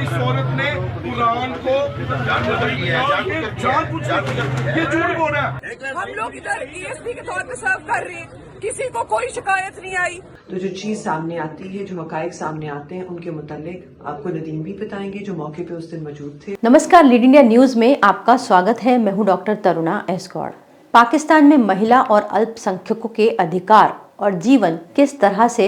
इस औरत ने कुरान को ये झूठ बोल रहा है। हम लोग इधर ESP के तौर पे सर्व कर रहे हैं, किसी को कोई शिकायत नहीं आई। तो जो चीज सामने आती है, जो हकायक सामने आते हैं, उनके मुतालिक आपको नदीम भी बताएंगे जो मौके पे उस दिन मौजूद थे। नमस्कार, लीड इंडिया न्यूज में आपका स्वागत है। मैं हूं डॉक्टर तरुणा एस गौड़। पाकिस्तान में महिला और अल्पसंख्यकों के अधिकार और जीवन किस तरह से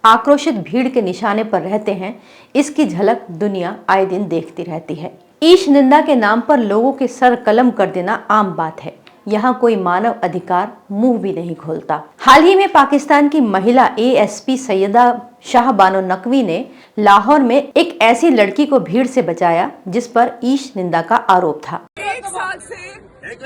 आक्रोशित भीड़ के निशाने पर रहते हैं, इसकी झलक दुनिया आए दिन देखती रहती है। ईश निंदा के नाम पर लोगों के सर कलम कर देना आम बात है। यहाँ कोई मानव अधिकार मुंह भी नहीं खोलता। हाल ही में पाकिस्तान की महिला ASP सैयदा शाह बानो नकवी ने लाहौर में एक ऐसी लड़की को भीड़ से बचाया जिस पर ईश निंदा का आरोप था। 1 साल से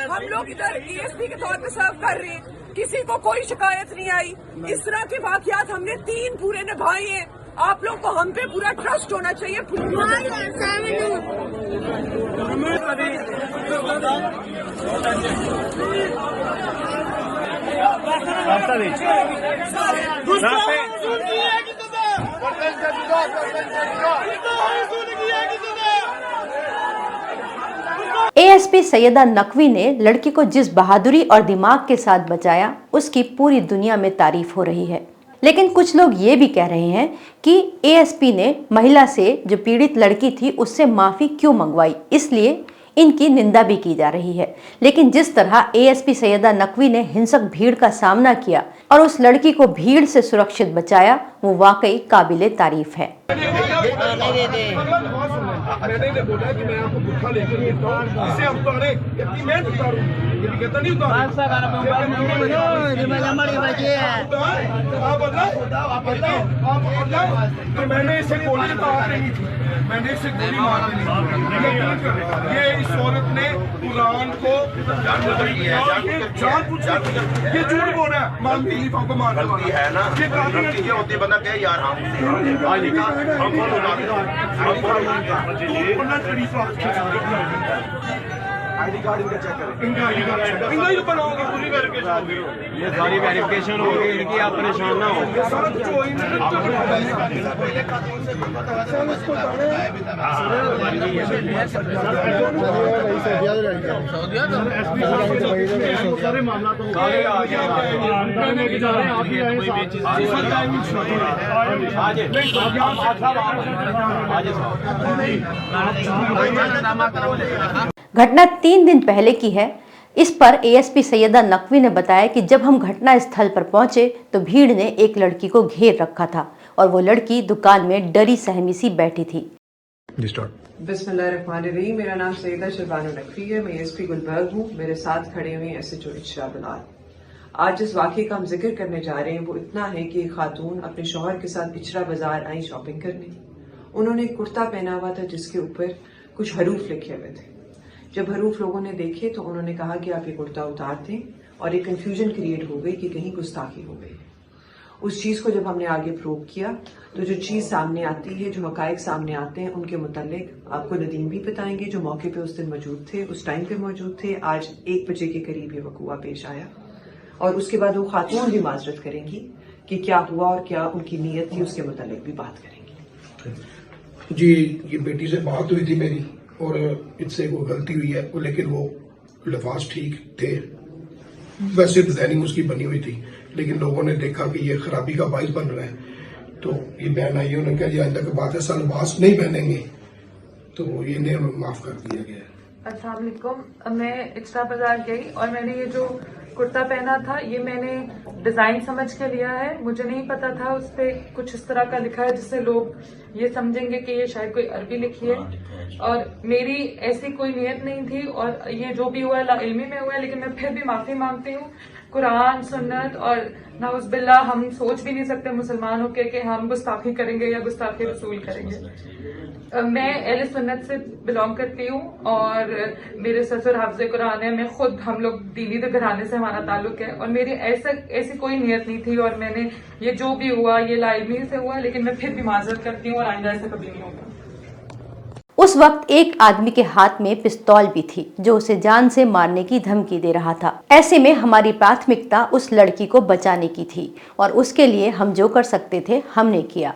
हम लोग इधर ESP के तौर पे सर्व कर रहे हैं, किसी को कोई शिकायत नहीं आई। इस तरह के वाकयात हमने 3 पूरे निभाए हैं। आप लोग को हम पे पूरा ट्रस्ट होना चाहिए। ASP सैयदा नकवी ने लड़की को जिस बहादुरी और दिमाग के साथ बचाया, उसकी पूरी दुनिया में तारीफ हो रही है। लेकिन कुछ लोग ये भी कह रहे हैं कि ASP ने महिला से, जो पीड़ित लड़की थी, उससे माफी क्यों मंगवाई, इसलिए इनकी निंदा भी की जा रही है। लेकिन जिस तरह ASP सैयदा नकवी ने हिंसक भीड़ का सामना किया और उस लड़की को भीड़ से सुरक्षित बचाया, वो वाकई काबिले तारीफ है। मैंने बोला कि मैं आपको भूखा लेकर देता हूँ, इसे हम उतारे, इतनी मेहनत उतारूँ, ये भी कहता नहीं उतारूँ। तो मैंने इसे गोली मार देनी थी, मैंने इसे गोली मार देनी थी। ये इस औरत ने कुरान को ये झूठ बोल रहा है, मानती नहीं पापा मारती है ना, ये होती बंदा क्या यार आईडी कार्ड इनका चेक करें, इनका आईडी कार्ड इनका ही बनाओगे, पूरी वेरिफिकेशन होगी, ये सारी वेरिफिकेशन होगी इनकी, आप परेशान ना हो। सारा कुछ हो ही सारे मामला तो घटना 3 दिन पहले की है। इस पर ASP सैयदा नकवी ने बताया कि जब हम घटना स्थल पर पहुंचे तो भीड़ ने एक लड़की को घेर रखा था और वो लड़की दुकान में डरी सहमी सी बैठी थी। बिस्मिल्लाहिर्रहमानिर्रहीम। मेरा नाम सैयदा शबानो नकवी है, मैं ASP गुलबर्ग हूँ। मेरे साथ खड़े हुए SHO इशरा बिलाल। आज जिस वाक़े का हम जिक्र करने जा रहे हैं वो इतना है कि एक खातून अपने शौहर के साथ इचरा बाजार आई शॉपिंग करने। उन्होंने एक कुर्ता पहना हुआ था जिसके ऊपर कुछ हरूफ लिखे हुए थे। जब हरूफ लोगों ने देखे तो उन्होंने कहा कि आप ये कुर्ता उतार दें, और एक कंफ्यूजन क्रिएट हो गई कि कहीं गुस्ताखी हो गई। उस चीज़ को जब हमने आगे प्रूव किया तो जो चीज़ सामने आती है, जो हकायक सामने आते हैं, उनके मुतालिक आपको नदीम भी बताएंगे जो मौके पे उस दिन मौजूद थे, उस टाइम पे मौजूद थे। आज 1 बजे के करीब ये वक़ूआ पेश आया और उसके बाद वो खातून भी माजरत करेंगी कि क्या हुआ और क्या उनकी नीयत थी, उसके मुतालिक भी बात करेंगी। जी, ये बेटी से बात हुई थी मेरी और इससे वो गलती हुई है, लेकिन वो लफाज ठीक थे। वैसे डिजाइनिंग उसकी बनी हुई थी, लेकिन लोगों ने देखा कि ये खराबी का बाइस बन रहा है, तो ये बहन आई, उन्होंने कहा जी आइंदा की बात है सा लिबास नहीं पहनेंगे, तो ये ने माफ कर दिया गया। अस्सलाम वालेकुम। मैं इचरा बाजार गई और मैंने ये जो कुर्ता पहना था ये मैंने डिजाइन समझ के लिया है। मुझे नहीं पता था उस पर कुछ इस तरह का लिखा है जिससे लोग ये समझेंगे कि ये शायद कोई अरबी लिखी है, और मेरी ऐसी कोई नियत नहीं थी। और ये जो भी हुआ इल्मी में हुआ है, लेकिन मैं फिर भी माफी मांगती हूँ। कुरान, सुन्नत और नाउज़ बिल्लाह, हम सोच भी नहीं सकते मुसलमान होकर कि हम गुस्ताखी करेंगे या गुस्ताखी रसूल करेंगे। मैं अहले सुन्नत से बिलोंग करती हूँ और मेरे ससुर हाफ़िज़े कुरान है। मैं खुद, हम लोग दीनी घराने से हमारा ताल्लुक है और मेरी ऐसी कोई नियत नहीं थी। और मैंने ये जो भी हुआ ये लाइल्मी से हुआ, लेकिन मैं फिर भी माजरत करती हूँ और आइंदा ऐसा कभी नहीं होगा। उस वक्त एक आदमी के हाथ में पिस्तौल भी थी जो उसे जान से मारने की धमकी दे रहा था। ऐसे में हमारी प्राथमिकता उस लड़की को बचाने की थी और उसके लिए हम जो कर सकते थे हमने किया।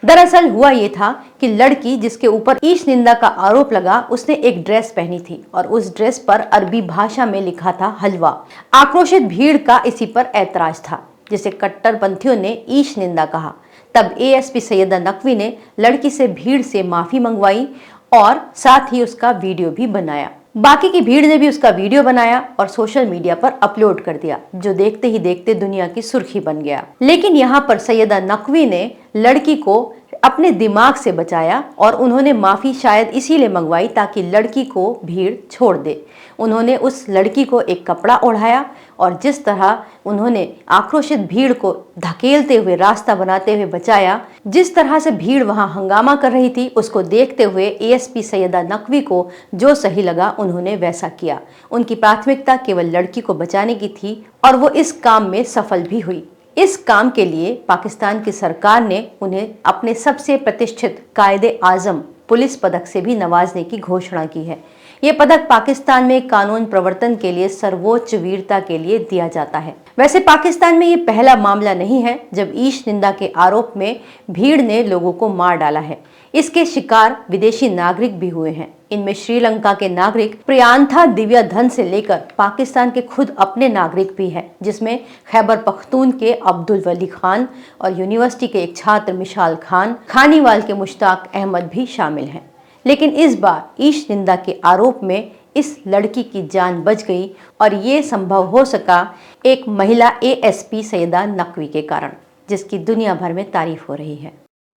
दरअसल हुआ ये था कि लड़की जिसके ऊपर ईश निंदा का आरोप लगा, उसने एक ड्रेस पहनी थी और उस ड्रेस पर अरबी भाषा में लिखा था हलवा। आक्रोशित भीड़ का इसी पर ऐतराज था, जिसे कट्टरपंथियों ने ईश निंदा कहा। तब एएसपी सैयदा नकवी ने लड़की से भीड़ से माफी मंगवाई और साथ ही उसका वीडियो भी बनाया। बाकी की भीड़ ने भी उसका वीडियो बनाया और सोशल मीडिया पर अपलोड कर दिया, जो देखते ही देखते दुनिया की सुर्खी बन गया। लेकिन यहाँ पर सैयदा नकवी ने लड़की को अपने दिमाग से बचाया और उन्होंने माफी शायद इसीलिए मंगवाई ताकि लड़की को भीड़ छोड़ दे। उन्होंने उस लड़की को एक कपड़ा ओढ़ाया और जिस तरह उन्होंने आक्रोशित भीड़ को धकेलते हुए रास्ता बनाते हुए बचाया, जिस तरह से भीड़ वहां हंगामा कर रही थी, उसको देखते हुए एएसपी सैयदा नकवी को जो सही लगा उन्होंने वैसा किया। उनकी प्राथमिकता केवल लड़की को बचाने की थी और वो इस काम में सफल भी हुई। इस काम के लिए पाकिस्तान की सरकार ने उन्हें अपने सबसे प्रतिष्ठित कायदे आजम पुलिस पदक से भी नवाजने की घोषणा की है। ये पदक पाकिस्तान में कानून प्रवर्तन के लिए सर्वोच्च वीरता के लिए दिया जाता है। वैसे पाकिस्तान में ये पहला मामला नहीं है जब ईश निंदा के आरोप में भीड़ ने लोगों को मार डाला है। इसके शिकार विदेशी नागरिक भी हुए हैं। इनमें श्रीलंका के नागरिक प्रियांथा दिव्याधन से लेकर पाकिस्तान के खुद अपने नागरिक भी हैं, जिसमें खैबर पख्तून के अब्दुल वली खान और यूनिवर्सिटी के एक छात्र मिशाल खान, खानीवाल के मुश्ताक अहमद भी शामिल हैं। लेकिन इस बार ईश निंदा के आरोप में इस लड़की की जान बच गई और ये संभव हो सका एक महिला एएसपी सैयदा नकवी के कारण, जिसकी दुनिया भर में तारीफ हो रही है।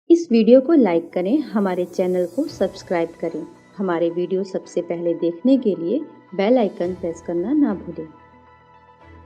इस वीडियो को लाइक करें, हमारे चैनल को सब्सक्राइब करें। हमारे वीडियो सबसे पहले देखने के लिए बेल आइकन प्रेस करना ना भूलें।